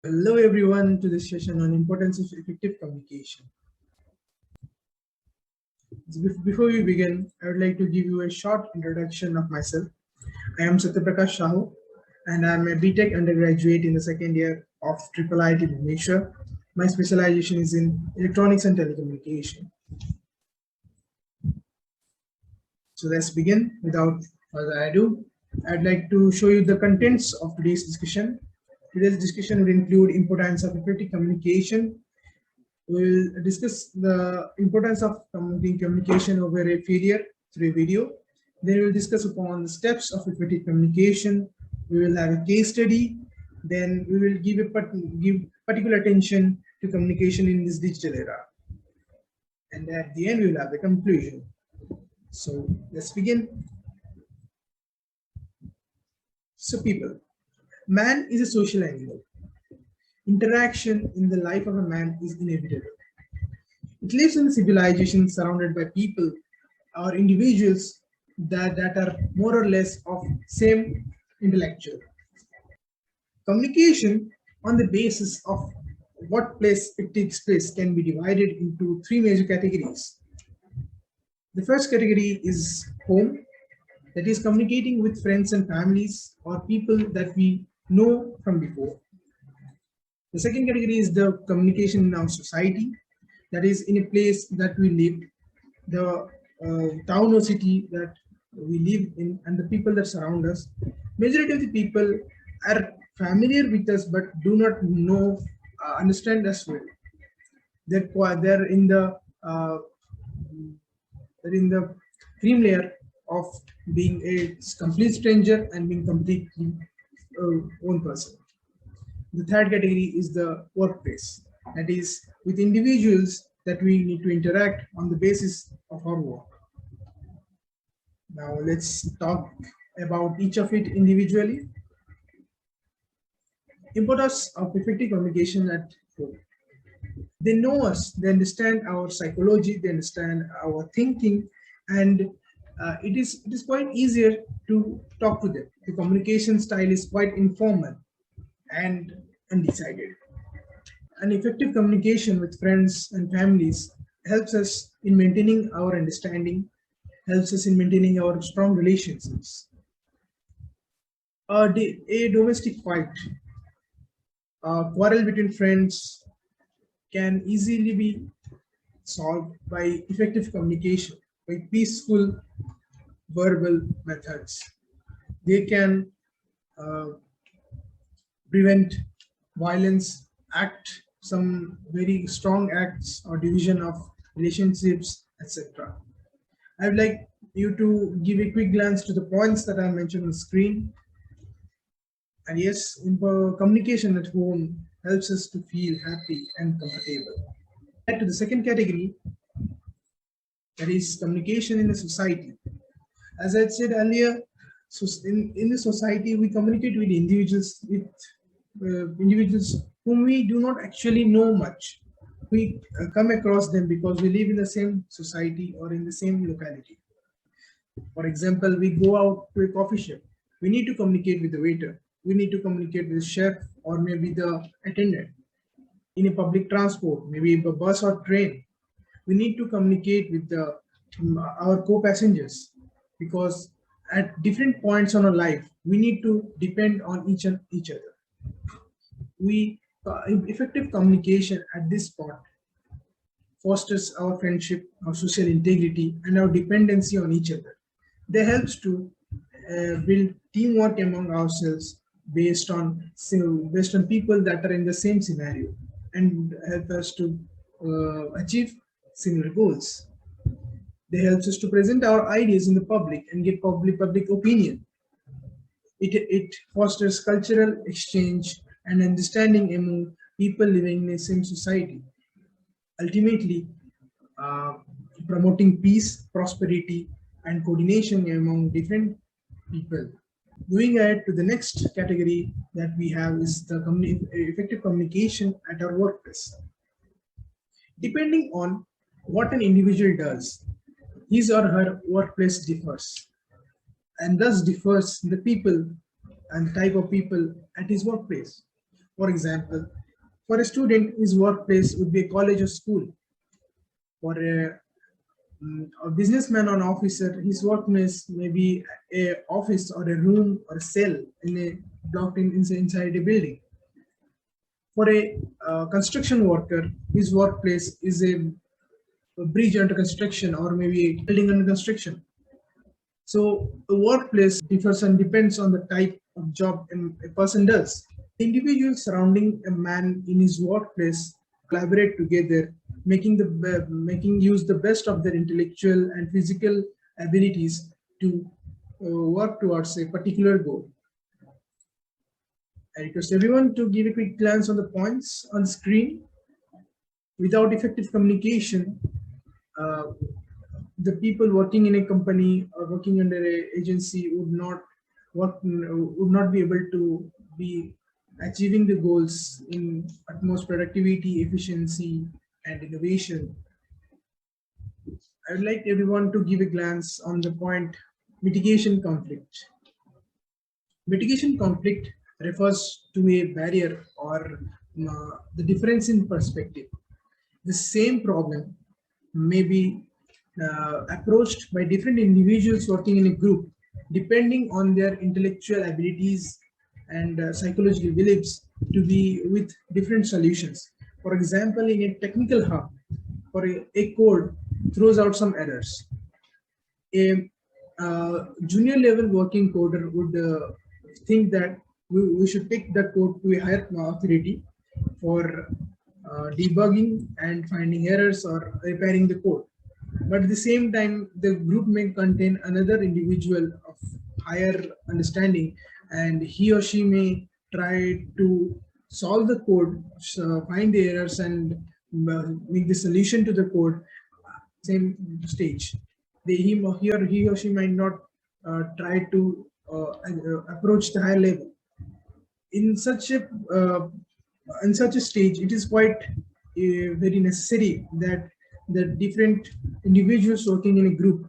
Hello everyone to this session on importance of effective communication. Before we begin, I would like to give you a short introduction of myself. I am Satyaprakash Sahu and I am a BTech undergraduate in the second year of IIIT Bhubaneswar. My specialization is in electronics and telecommunication. So let's begin. Without further ado, I'd like to show you the contents of today's discussion. Today's discussion will include importance of effective communication. We'll discuss the importance of communication over a failure through a video. Then we'll discuss upon the steps of effective communication. We will have a case study. Then we will give particular attention to communication in this digital era. And at the end, we will have a conclusion. So let's begin. So people, man is a social animal. Interaction in the life of a man is inevitable. It lives in a civilization surrounded by people or individuals that are more or less of same intellectual. Communication on the basis of what place it takes place can be divided into three major categories. The first category is home, that is communicating with friends and families or people that we know from before. The second category is the communication in our society, that is in a place that we live, the town or city that we live in, and the people that surround us. Majority of the people are familiar with us but do not know, understand us well. They're in the cream layer of being a complete stranger and being completely own person. The third category is the workplace, that is with individuals that we need to interact on the basis of our work. Now let's talk about each of it individually. Importance of effective communication at home. They know us, they understand our psychology, they understand our thinking, and it is quite easier to talk to them. The communication style is quite informal and undecided. An effective communication with friends and families helps us in maintaining our understanding, helps us in maintaining our strong relationships. A domestic fight, a quarrel between friends can easily be solved by effective communication, by peaceful verbal methods. They can uh, prevent violence, act some very strong acts or division of relationships, etc. I would like you to give a quick glance to the points that I mentioned on the screen. And yes, communication at home helps us to feel happy and comfortable. And to the second category, that is communication in a society. As I said earlier, so in the society, we communicate with individuals whom we do not actually know much. We come across them because we live in the same society or in the same locality. For example, we go out to a coffee shop. We need to communicate with the waiter. We need to communicate with the chef or maybe the attendant. In a public transport, maybe a bus or train, we need to communicate with our co-passengers, because at different points on our life, we need to depend on each other. Effective communication at this point fosters our friendship, our social integrity, and our dependency on each other. They helps to build teamwork among ourselves based on people that are in the same scenario, and help us to achieve similar goals. They helps us to present our ideas in the public and get public opinion. It fosters cultural exchange and understanding among people living in the same society. Ultimately, uh, promoting peace, prosperity, and coordination among different people. Moving ahead to the next category that we have is the effective communication at our workplace. Depending on what an individual does, his or her workplace differs, and thus differs the people and type of people at his workplace. For example, for a student, his workplace would be a college or school. For a businessman or an officer, his workplace may be a office or a room or a cell in a blocked inside a building. For a construction worker, his workplace is a bridge under construction or maybe a building under construction. So the workplace differs and depends on the type of job a person does. Individuals surrounding a man in his workplace collaborate together, making use the best of their intellectual and physical abilities to work towards a particular goal. I request everyone to give a quick glance on the points on screen. Without effective communication, uh, the people working in a company or working under an agency would not be able to be achieving the goals in utmost productivity, efficiency, and innovation. I would like everyone to give a glance on the point mitigation conflict. Mitigation conflict refers to a barrier or the difference in perspective. The same problem may be approached by different individuals working in a group, depending on their intellectual abilities and psychological beliefs to be with different solutions. For example, in a technical hub, for a code throws out some errors. A junior level working coder would think that we should take the code to a higher authority for debugging and finding errors or repairing the code. But at the same time, the group may contain another individual of higher understanding, and he or she may try to solve the code, find the errors, and make the solution to the code same stage. He or she might not try to approach the higher level. In such a stage, it is quite very necessary that the different individuals working in a group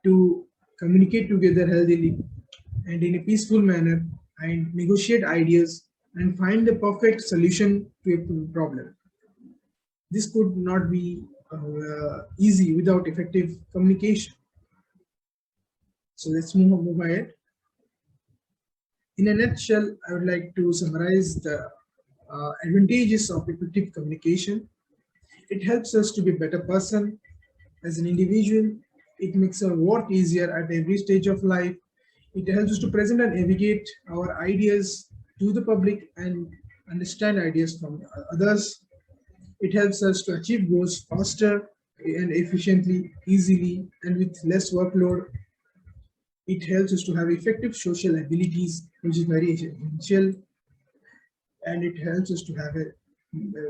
to communicate together healthily and in a peaceful manner and negotiate ideas and find the perfect solution to a problem. This could not be easy without effective communication. So let's move ahead. In a nutshell, I would like to summarize the advantages of effective communication. It helps us to be a better person as an individual. It makes our work easier at every stage of life. It helps us to present and navigate our ideas to the public and understand ideas from others. It helps us to achieve goals faster and efficiently, easily, and with less workload. It helps us to have effective social abilities, which is very essential, and it helps us to have a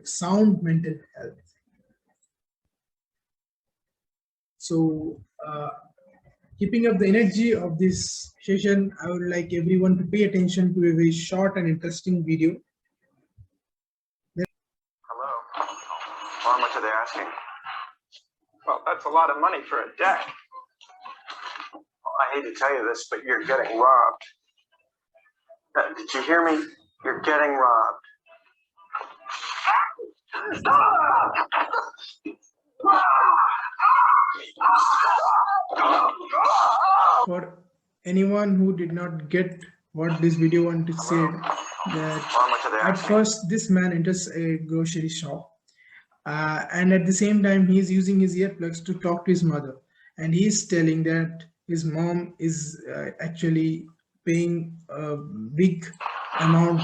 sound mental health. So, keeping up the energy of this session, I would like everyone to pay attention to a very short and interesting video. Hello. How much are they asking? Well, that's a lot of money for a deck. Well, I hate to tell you this, but you're getting robbed. Did you hear me? You're getting robbed. For anyone who did not get what this video wanted to say, that at first this man enters a grocery shop and at the same time he is using his earplugs to talk to his mother, and he is telling that his mom is actually paying a big amount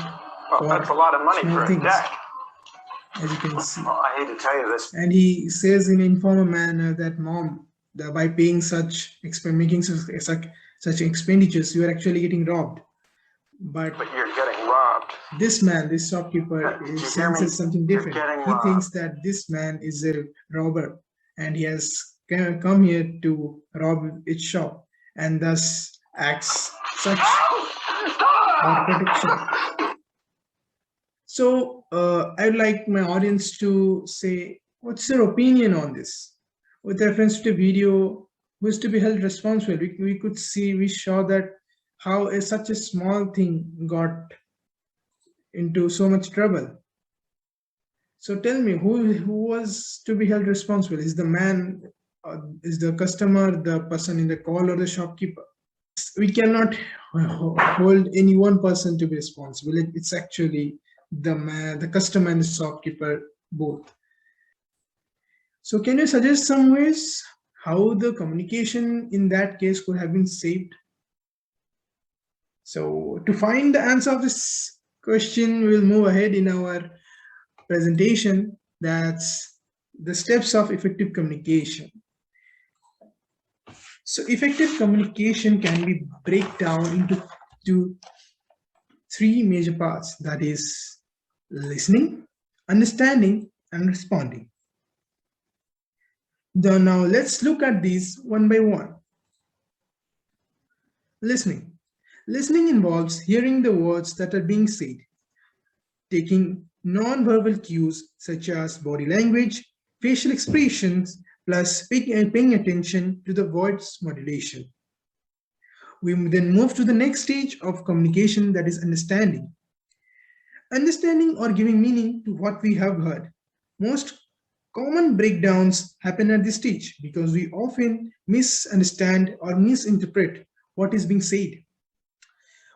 for that's a lot of money small for things, a deck. as you can see. Well, I hate to tell you this. And he says in an informal manner that mom, by paying making such expenditures, you are actually getting robbed. But you're getting robbed. This man, this shopkeeper, senses something different. He thinks that this man is a robber and he has come here to rob its shop, and thus acts such for protection. So I'd like my audience to say, what's your opinion on this? With reference to the video, who is to be held responsible? We saw that how such a small thing got into so much trouble. So tell me, who was to be held responsible? Is the man, is the customer, the person in the call, or the shopkeeper? We cannot hold any one person to be responsible. It's actually the man, the customer, and the shopkeeper both. So can you suggest some ways how the communication in that case could have been saved? So to find the answer of this question, we'll move ahead in our presentation. That's the steps of effective communication. So effective communication can be break down into three major parts, that is listening, understanding, and responding. Now let's look at these one by one. Listening. Listening involves hearing the words that are being said, taking non-verbal cues such as body language, facial expressions, plus paying attention to the voice modulation. We then move to the next stage of communication, that is understanding. Understanding or giving meaning to what we have heard. Most common breakdowns happen at this stage because we often misunderstand or misinterpret what is being said.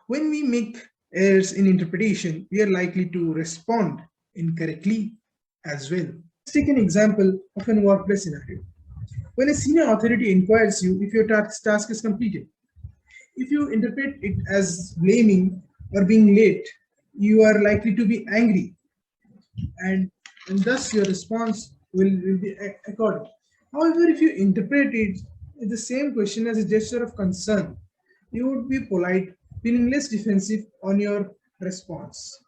When we make errors in interpretation, we are likely to respond incorrectly as well. Let's take an example of a workplace scenario. When a senior authority inquires you if your task is completed, if you interpret it as blaming or being late, you are likely to be angry, and thus your response will be according. However, if you interpret it the same question as a gesture of concern, you would be polite, feeling less defensive on your response.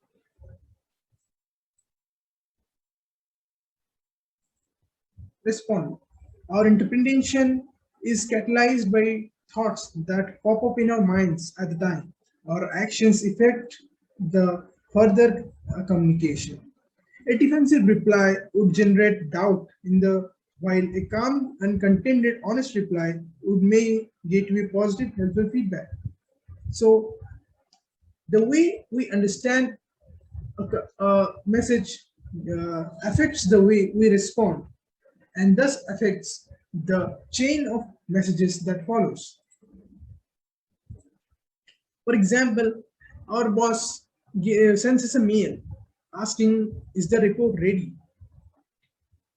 Respond. Our interpretation is catalyzed by thoughts that pop up in our minds at the time. Our actions affect the further communication. A defensive reply would generate doubt in the while a calm and contented honest reply would may get you a positive helpful feedback. So the way we understand a message affects the way we respond, and thus affects the chain of messages that follows. For example, our boss sends us a mail asking, is the report ready?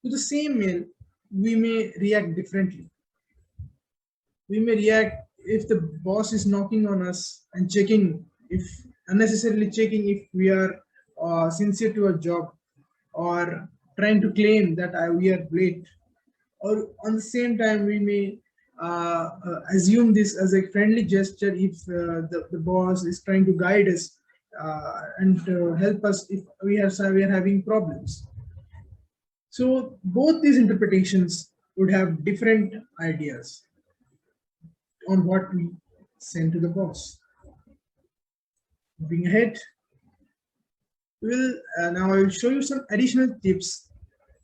To the same mail, we may react differently. We may react if the boss is knocking on us and checking, if unnecessarily checking if we are sincere to our job, or trying to claim that we are late, or on the same time we may assume this as a friendly gesture if the boss is trying to guide us and help us if we are having problems. So both these interpretations would have different ideas on what we send to the boss. Moving ahead, now I will show you some additional tips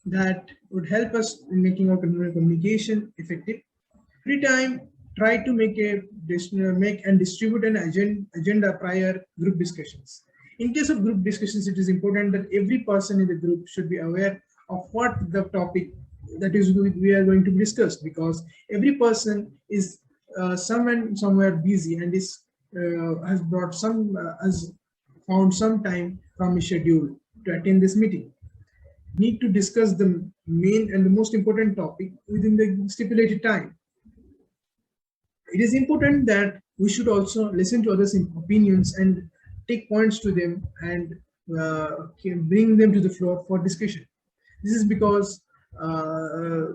that would help us in making our communication effective. Every time, try to make and distribute an agenda prior group discussions. In case of group discussions, it is important that every person in the group should be aware of what the topic that is we are going to discuss, because every person is somewhere busy and is has found some time from his schedule to attend this meeting. Need to discuss the main and the most important topic within the stipulated time. It is important that we should also listen to others' opinions and take points to them and bring them to the floor for discussion. This is because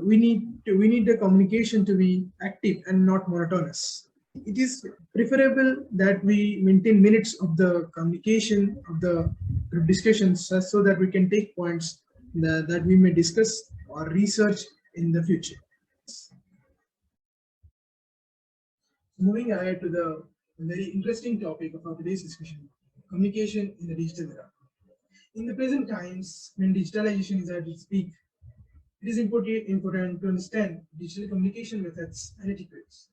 we need the communication to be active and not monotonous. It is preferable that we maintain minutes of the communication of the group discussions so that we can take points that we may discuss or research in the future. Moving ahead to the very interesting topic of our today's discussion, communication in the digital era. In the present times, when digitalization is at its peak, it is important to understand digital communication methods and etiquettes.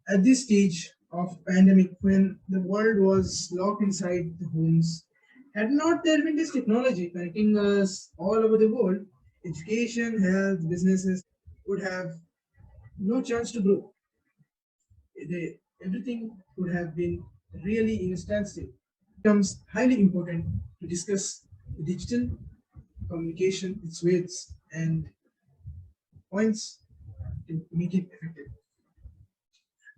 At this stage of pandemic, when the world was locked inside the homes, Had not there been this technology connecting us all over the world, education, health, businesses would have no chance to grow. Everything would have been really in a standstill. It becomes highly important to discuss the digital communication, its weights and points to make it effective.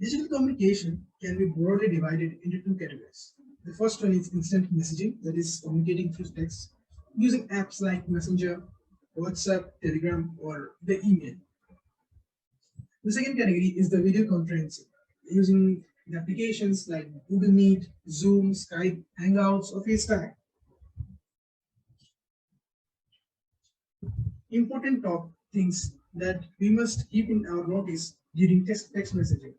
Digital communication can be broadly divided into two categories. The first one is instant messaging, that is communicating through text using apps like Messenger, WhatsApp, Telegram, or the email. The second category is the video conferencing, using the applications like Google Meet, Zoom, Skype, Hangouts, or FaceTime. Important top things that we must keep in our notice during text messaging.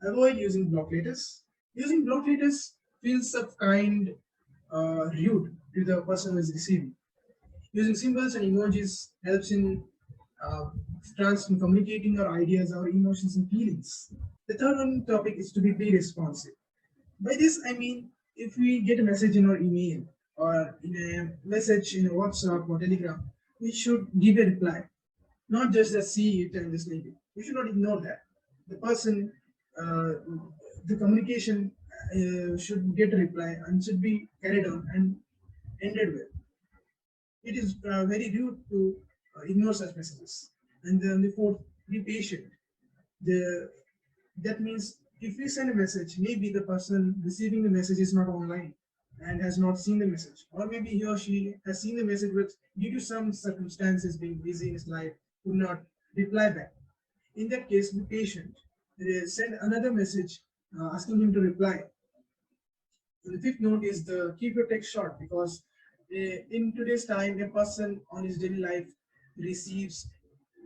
Avoid using block letters. Using block letters feels of kind rude to the person who is receiving. Using symbols and emojis helps in communicating our ideas, our emotions, and feelings. The third one topic is to be responsive. By this, I mean if we get a message in our email or in a message in a WhatsApp or Telegram, we should give a reply, not just see it and just leave it. We should not ignore that. The person, uh, the communication should get a reply and should be carried on and ended with. It is very rude to ignore such messages. And then the fourth, be patient. The That means if we send a message, maybe the person receiving the message is not online and has not seen the message, or maybe he or she has seen the message, but due to some circumstances being busy in his life, could not reply back. In that case, be patient. Send another message asking him to reply. The fifth note is the keep your text short, because in today's time, a person on his daily life receives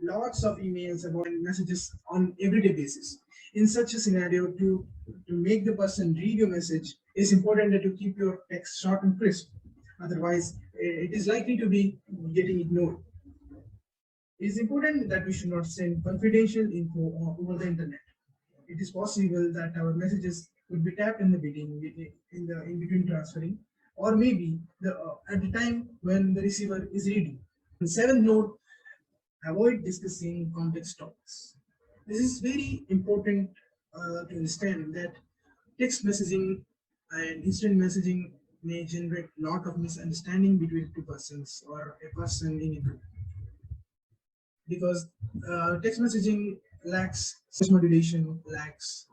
lots of emails about messages on everyday basis. In such a scenario, to make the person read your message, it's important that you keep your text short and crisp. Otherwise, it is likely to be getting ignored. It is important that we should not send confidential info over the internet. It is possible that our messages would be tapped in the beginning, in between transferring, or maybe at the time when the receiver is reading. The seventh note: avoid discussing complex topics. This is very important to understand that text messaging and instant messaging may generate a lot of misunderstanding between two persons or a person in a group, because text messaging lacks modulation, lacks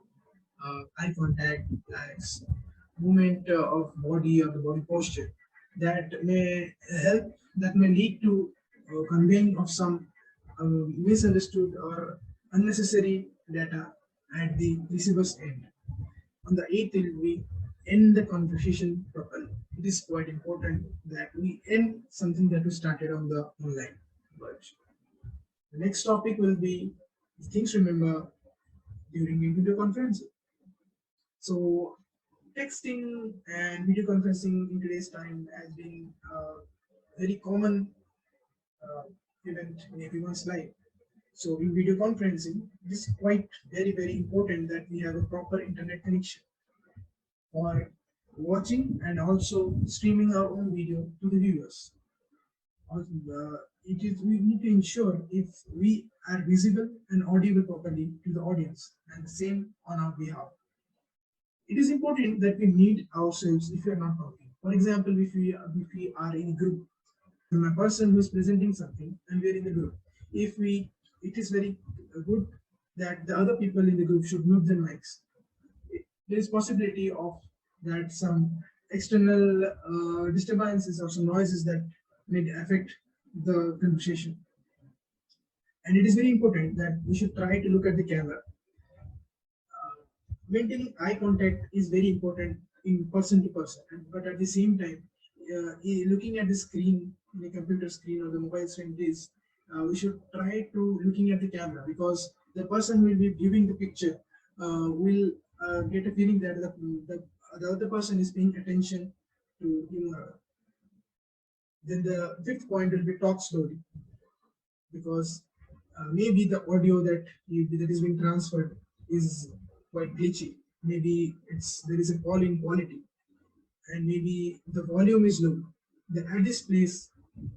eye contact, lacks movement of body or the body posture that may help, that may lead to conveying of some misunderstood or unnecessary data at the receiver's end. On the eighth, we end the conversation properly. It is quite important that we end something that we started on the online version. The next topic will be things to remember during video conferencing. So, texting and video conferencing in today's time has been a very common uh, event in everyone's life. So, in video conferencing, it is quite very important that we have a proper internet connection for watching and also streaming our own video to the viewers. Also, it is we need to ensure if we are visible and audible properly to the audience, and the same on our behalf. It is important that we meet ourselves if we are not talking. For example, if we are in a group, I'm a person who is presenting something and we are in the group. If we It is very good that the other people in the group should mute their mics. There is possibility of that some external disturbances or some noises that may affect the conversation. And it is very important that we should try to look at the camera. Maintaining eye contact is very important in person to person, but at the same time, looking at the screen, the computer screen or the mobile screen, is we should try to looking at the camera, because the person who will be viewing the picture will get a feeling that the other person is paying attention to him or her. Then the fifth point will be talk slowly, because maybe the audio that is being transferred is quite glitchy. Maybe there is a fall in quality. and maybe the volume is low. Then at this place,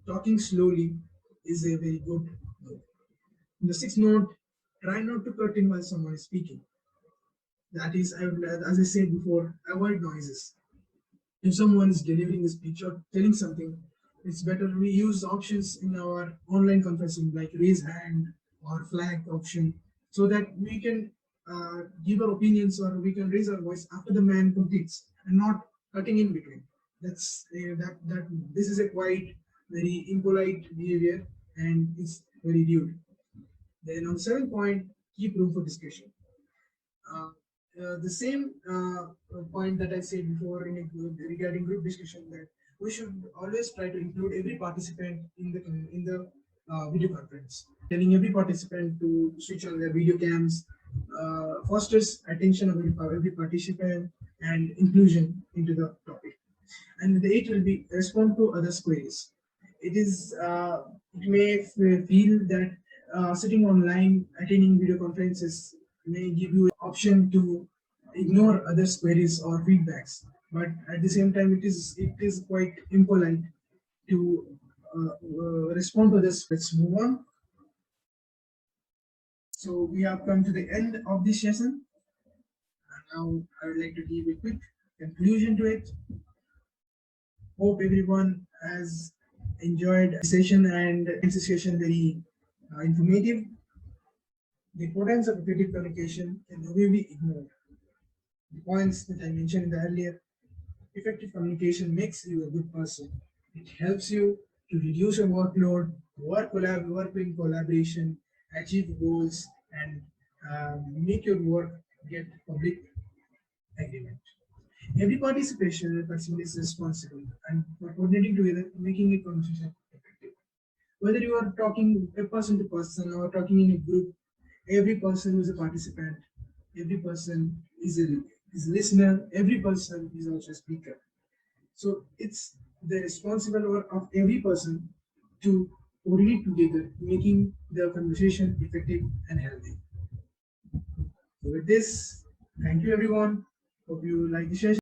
talking slowly is a very good note. The sixth note, try not to cut in while someone is speaking. That is, as I said before, avoid noises. If someone is delivering a speech or telling something, it's better we use options in our online conferencing like raise hand or flag option so that we can give our opinions or we can raise our voice after the man completes and not cutting in between. That's that this is a quite very impolite behavior and it's very rude. Then on 7 point, keep room for discussion. Uh, the same point that I said before in a group, regarding group discussion, that we should always try to include every participant in the video conference. Telling every participant to switch on their video cams fosters attention of every participant and inclusion into the topic. And the eight will be respond to others' queries. It may feel that sitting online attending video conferences may give you an option to ignore others' queries or feedbacks, but at the same time it is quite impolite to respond to this. Let's move on. So we have come to the end of this session. And now I would like to give a quick conclusion to it. Hope everyone has enjoyed the session and this session very informative. The importance of effective communication can never be ignored. The points that I mentioned in the earlier, effective communication makes you a good person. It helps you to reduce your workload, work in collaboration, achieve goals, and make your work get public agreement. Every participant is responsible and for coordinating together, making a conversation effective. Whether you are talking a person to person or talking in a group, every person who is a participant, every person is a listener, every person is also a speaker. So it's the responsible work of every person to coordinate together, making the conversation effective and healthy. So with this, thank you everyone. Hope you like the session.